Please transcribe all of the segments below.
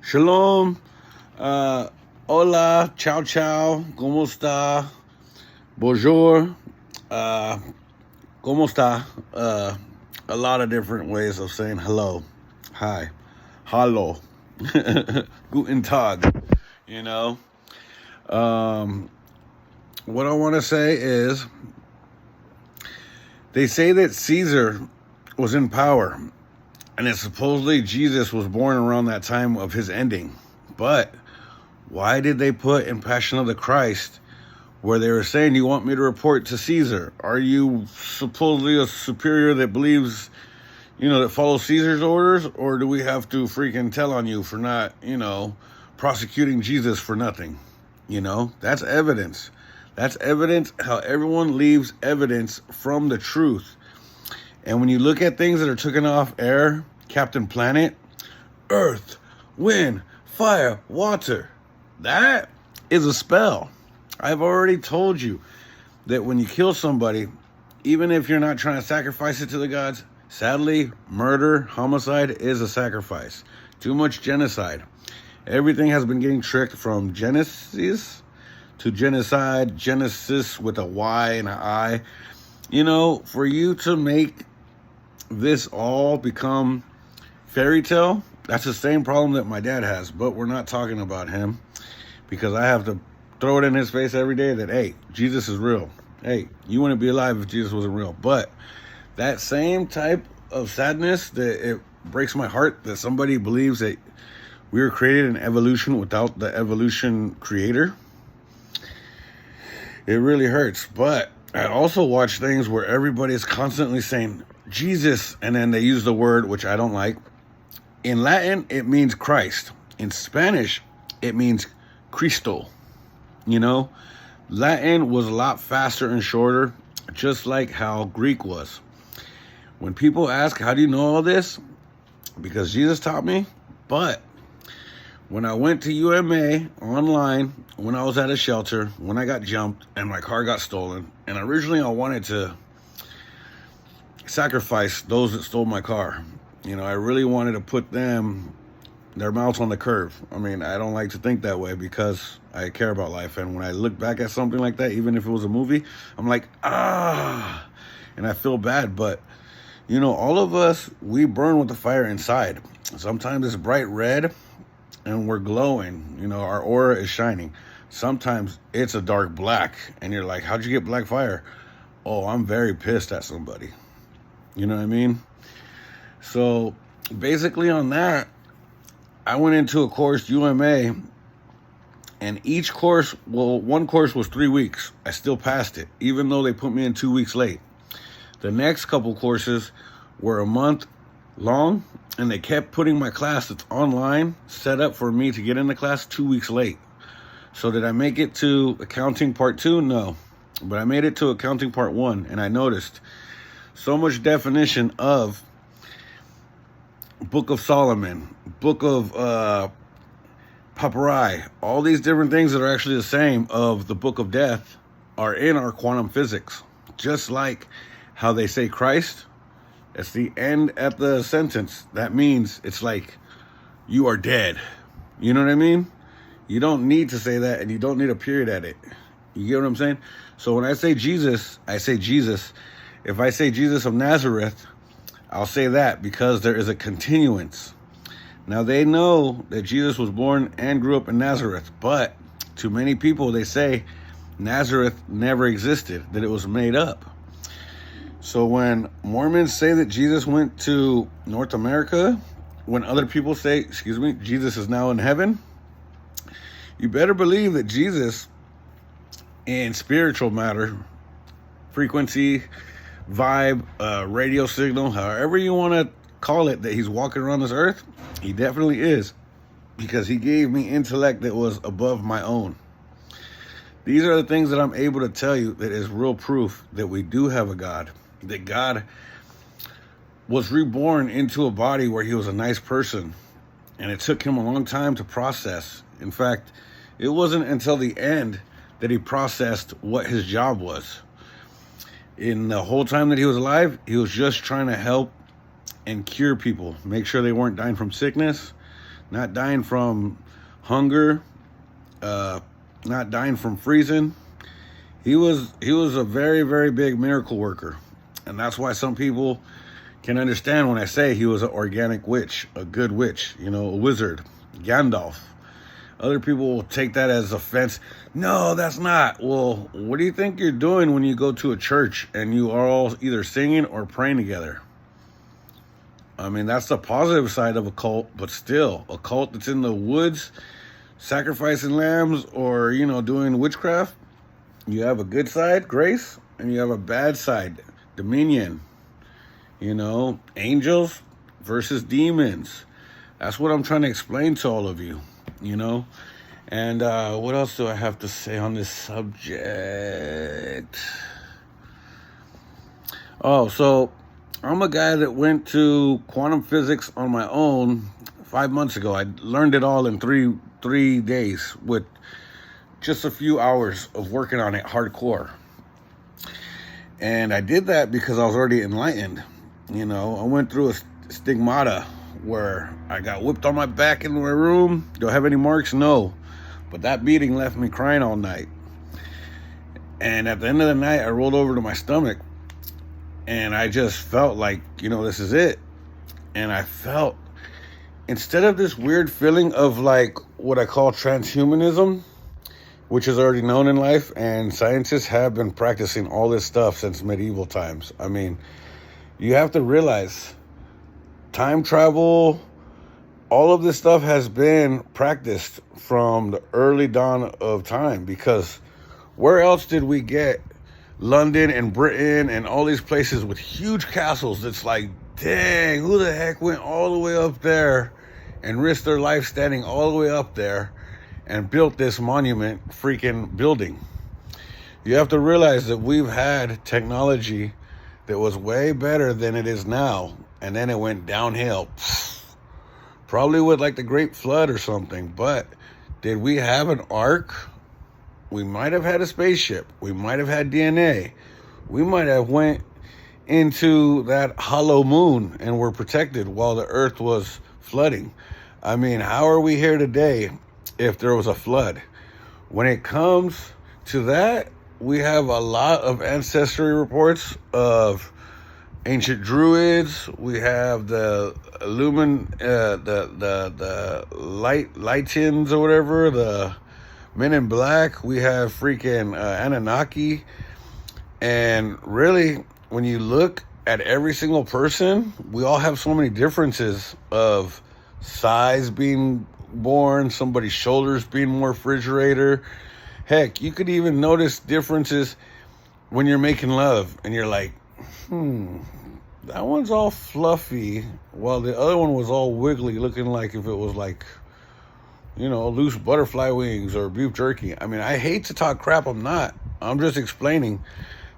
Shalom. Hola. Ciao, ciao. ¿Cómo está? Bonjour. ¿Cómo está? A lot of different ways of saying hello. Hi. Hallo. Guten Tag. You know? What I want to say is, they say that Caesar was in power, and that supposedly Jesus was born around that time of his ending. But why did they put in Passion of the Christ where they were saying, you want me to report to Caesar? Are you supposedly a superior that believes, that follows Caesar's orders? Or do we have to freaking tell on you for not, prosecuting Jesus for nothing? That's evidence. That's evidence how everyone leaves evidence from the truth. And when you look at things that are taken off air, Captain Planet, Earth, Wind, Fire, Water, that is a spell. I've already told you that when you kill somebody, even if you're not trying to sacrifice it to the gods, sadly, murder, homicide is a sacrifice. Too much genocide. Everything has been getting tricked from Genesis to genocide, Genesis with a Y and an I. For you to make this all become fairy tale, that's the same problem that my dad has, but we're not talking about him because I have to throw it in his face every day that, hey, Jesus is real. Hey, you wouldn't be alive if Jesus wasn't real. But that same type of sadness that it breaks my heart that somebody believes that we were created in evolution without the evolution creator. It really hurts. But I also watch things where everybody's constantly saying Jesus, and then they use the word, which I don't like. In Latin, it means Christ. In Spanish, it means Cristo. Latin was a lot faster and shorter, just like how Greek was. When people ask, how do you know all this? Because Jesus taught me. But when I went to UMA online, when I was at a shelter, when I got jumped and my car got stolen, and originally I wanted to sacrifice those that stole my car. I really wanted to put their mouths on the curve. I mean, I don't like to think that way because I care about life. And when I look back at something like that, even if it was a movie, I'm like, and I feel bad. But, all of us, we burn with the fire inside. Sometimes it's bright red and we're glowing. Our aura is shining. Sometimes it's a dark black and you're like, how'd you get black fire? Oh, I'm very pissed at somebody. You know what I mean? So basically on that, I went into a course, UMA, and each course, one course was 3 weeks. I still passed it, even though they put me in 2 weeks late. The next couple courses were a month long, and they kept putting my class that's online set up for me to get into class 2 weeks late. So did I make it to accounting part 2? No. But I made it to accounting part 1, and I noticed so much definition of Book of Solomon, Book of Papyri, all these different things that are actually the same of the Book of Death are in our quantum physics. Just like how they say Christ, it's the end at the sentence. That means it's like you are dead. You know what I mean? You don't need to say that, and you don't need a period at it. You get what I'm saying? So when I say Jesus, I say Jesus. If I say Jesus of Nazareth, I'll say that because there is a continuance. Now, they know that Jesus was born and grew up in Nazareth, but to many people, they say Nazareth never existed, that it was made up. So when Mormons say that Jesus went to North America, when other people say, Jesus is now in heaven, you better believe that Jesus, in spiritual matter, frequency, vibe, radio signal, however you want to call it, that he's walking around this earth, he definitely is, because he gave me intellect that was above my own. These are the things that I'm able to tell you that is real proof that we do have a God, that God was reborn into a body where he was a nice person, and it took him a long time to process. In fact, it wasn't until the end that he processed what his job was. In the whole time that he was alive, he was just trying to help and cure people, make sure they weren't dying from sickness, not dying from hunger, not dying from freezing. He was a very, very big miracle worker. And that's why some people can understand when I say he was an organic witch, a good witch, a wizard, Gandalf. Other people will take that as offense. No, that's not. Well, what do you think you're doing when you go to a church and you are all either singing or praying together? I mean, that's the positive side of a cult, but still, a cult that's in the woods, sacrificing lambs or, doing witchcraft, you have a good side, grace, and you have a bad side, dominion. Angels versus demons. That's what I'm trying to explain to all of you, And what else do I have to say on this subject? Oh, so I'm a guy that went to quantum physics on my own 5 months ago. I learned it all in three days with just a few hours of working on it hardcore. And I did that because I was already enlightened. I went through a stigmata where I got whipped on my back in my room. Do I have any marks? No. But that beating left me crying all night. And at the end of the night, I rolled over to my stomach. And I just felt like, this is it. And I felt, instead of this weird feeling of like what I call transhumanism, which is already known in life, and scientists have been practicing all this stuff since medieval times. I mean, you have to realize time travel, all of this stuff has been practiced from the early dawn of time, because where else did we get London and Britain and all these places with huge castles that's like, dang, who the heck went all the way up there and risked their life standing all the way up there and built this monument freaking building? You have to realize that we've had technology that was way better than it is now, and then it went downhill. Probably with like the Great Flood or something. But did we have an ark? We might have had a spaceship. We might have had DNA. We might have went into that hollow moon and were protected while the earth was flooding. I mean, how are we here today if there was a flood? When it comes to that, we have a lot of ancestry reports of ancient druids. We have the the Lytans or whatever, the Men in Black. We have freaking Anunnaki. And really, when you look at every single person, we all have so many differences of size being born, somebody's shoulders being more refrigerator. Heck, you could even notice differences when you're making love and you're like, that one's all fluffy while the other one was all wiggly, looking like if it was like, loose butterfly wings or beef jerky. I mean, I hate to talk crap. I'm not. I'm just explaining.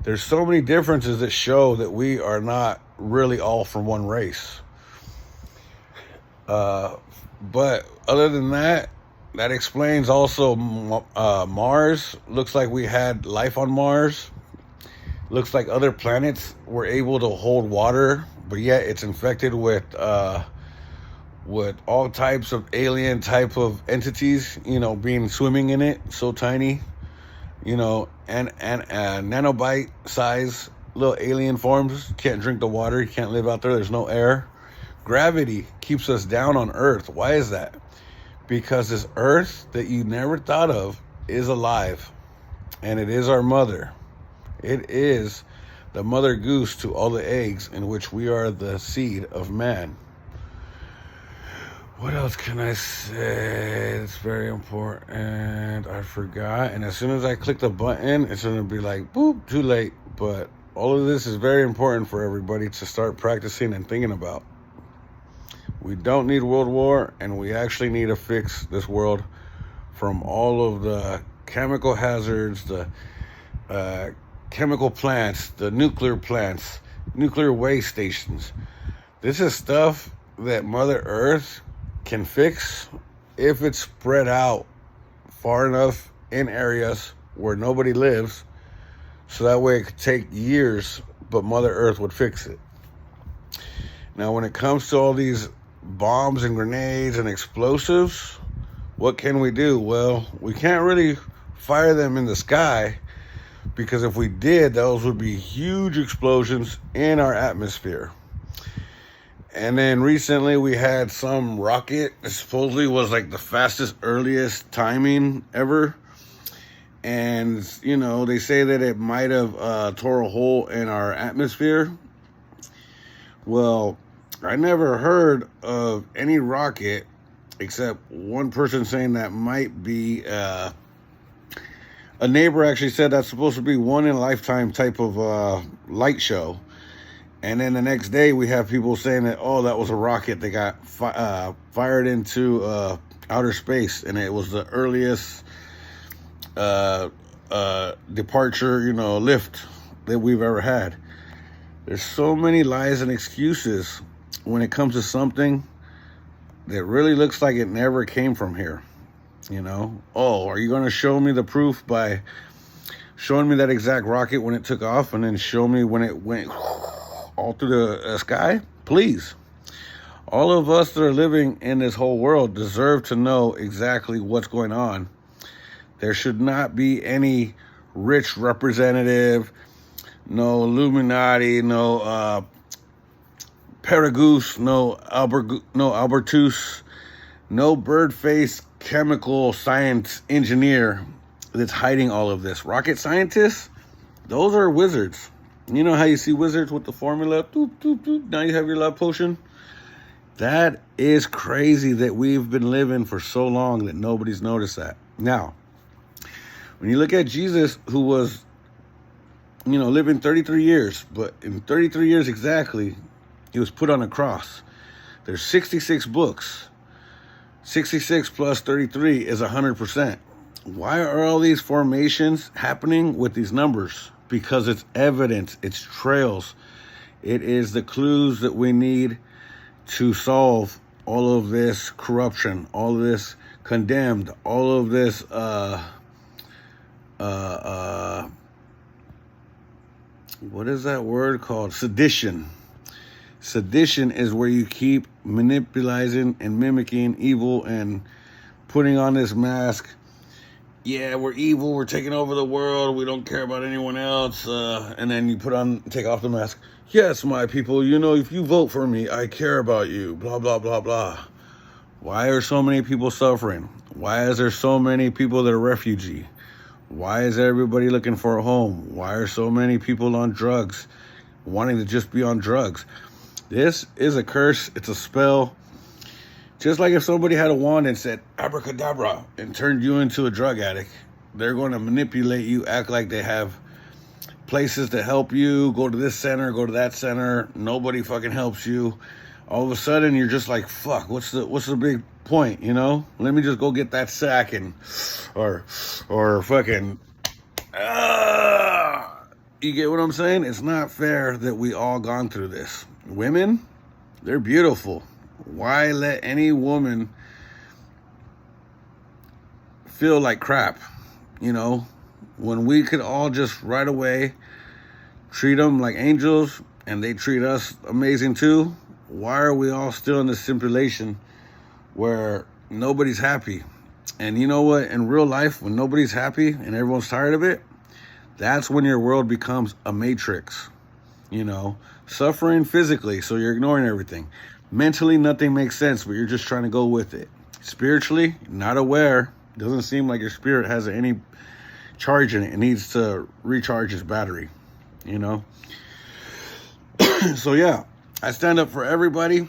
There's so many differences that show that we are not really all from one race. But other than that, that explains also Mars. Looks like we had life on Mars. Looks like other planets were able to hold water, but yet it's infected with all types of alien type of entities, being swimming in it, so tiny, and nanobite size little alien forms. Can't drink the water, you can't live out there, there's no air. Gravity keeps us down on Earth. Why is that? Because this Earth that you never thought of is alive, and it is our mother. It is the mother goose to all the eggs, in which we are the seed of man. What else can I say? It's very important. I forgot. And as soon as I click the button, it's going to be like, boop, too late. But all of this is very important for everybody to start practicing and thinking about. We don't need World War, and we actually need to fix this world from all of the chemical hazards, the chemical plants, the nuclear plants, nuclear waste stations. This is stuff that Mother Earth can fix if it's spread out far enough in areas where nobody lives, so that way it could take years, but Mother Earth would fix it. Now, when it comes to all these bombs and grenades and explosives, what can we do? Well, we can't really fire them in the sky, because if we did, those would be huge explosions in our atmosphere. And then recently we had some rocket that supposedly was like the fastest, earliest timing ever. And, you know, they say that it might have tore a hole in our atmosphere. Well, I never heard of any rocket except one person saying that might be a neighbor actually said that's supposed to be one in a lifetime type of light show. And then the next day we have people saying that, oh, that was a rocket that got fired into outer space, and it was the earliest departure, you know, lift that we've ever had. There's so many lies and excuses when it comes to something that really looks like it never came from here. You know, oh, are you going to show me the proof by showing me that exact rocket when it took off, and then show me when it went all through the sky? Please. All of us that are living in this whole world deserve to know exactly what's going on. There should not be any rich representative, no Illuminati, no Paragoose, no Albertus, no bird-faced chemical science engineer that's hiding all of this. Rocket scientists, those are wizards. You know how you see wizards with the formula? Doop, doop, doop. Now you have your love potion. That is crazy that we've been living for so long that nobody's noticed that. Now, when you look at Jesus, who was, you know, living 33 years, but in 33 years exactly, he was put on a cross. There's 66 books. 66 plus 33 is 100%. Why are all these formations happening with these numbers? Because it's evidence, it's trails. It is the clues that we need to solve all of this corruption, all of this condemned, all of this what is that word called? Sedition. Sedition is where you keep manipulating and mimicking evil and putting on this mask. Yeah, we're evil, we're taking over the world, we don't care about anyone else. And then you take off the mask. Yes, my people, you know, if you vote for me, I care about you, blah, blah, blah, blah. Why are so many people suffering? Why is there so many people that are refugee? Why is everybody looking for a home? Why are so many people on drugs, wanting to just be on drugs? This is a curse. It's a spell. Just like if somebody had a wand and said abracadabra and turned you into a drug addict, they're going to manipulate you, act like they have places to help you, go to this center, go to that center. Nobody fucking helps you. All of a sudden, you're just like, fuck, what's the big point, you know? Let me just go get that sack and, or fucking, you get what I'm saying? It's not fair that we all gone through this. Women, they're beautiful. Why let any woman feel like crap, you know, when we could all just right away treat them like angels and they treat us amazing too? Why are we all still in this simulation where nobody's happy? And you know what? In real life, when nobody's happy and everyone's tired of it, that's when your world becomes a matrix. You know, suffering physically, so you're ignoring everything. Mentally, nothing makes sense, but you're just trying to go with it. Spiritually, not aware. Doesn't seem like your spirit has any charge in it. It needs to recharge its battery, you know? So yeah, I stand up for everybody.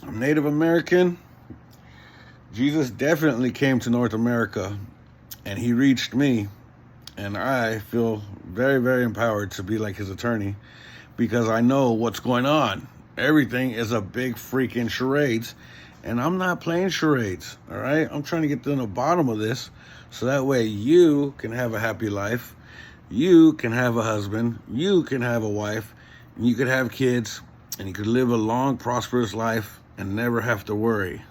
I'm Native American. Jesus definitely came to North America, and he reached me. And I feel very, very empowered to be like his attorney, because I know what's going on. Everything is a big freaking charades, and I'm not playing charades, all right? I'm trying to get to the bottom of this, so that way you can have a happy life, you can have a husband, you can have a wife, and you could have kids, and you could live a long, prosperous life and never have to worry.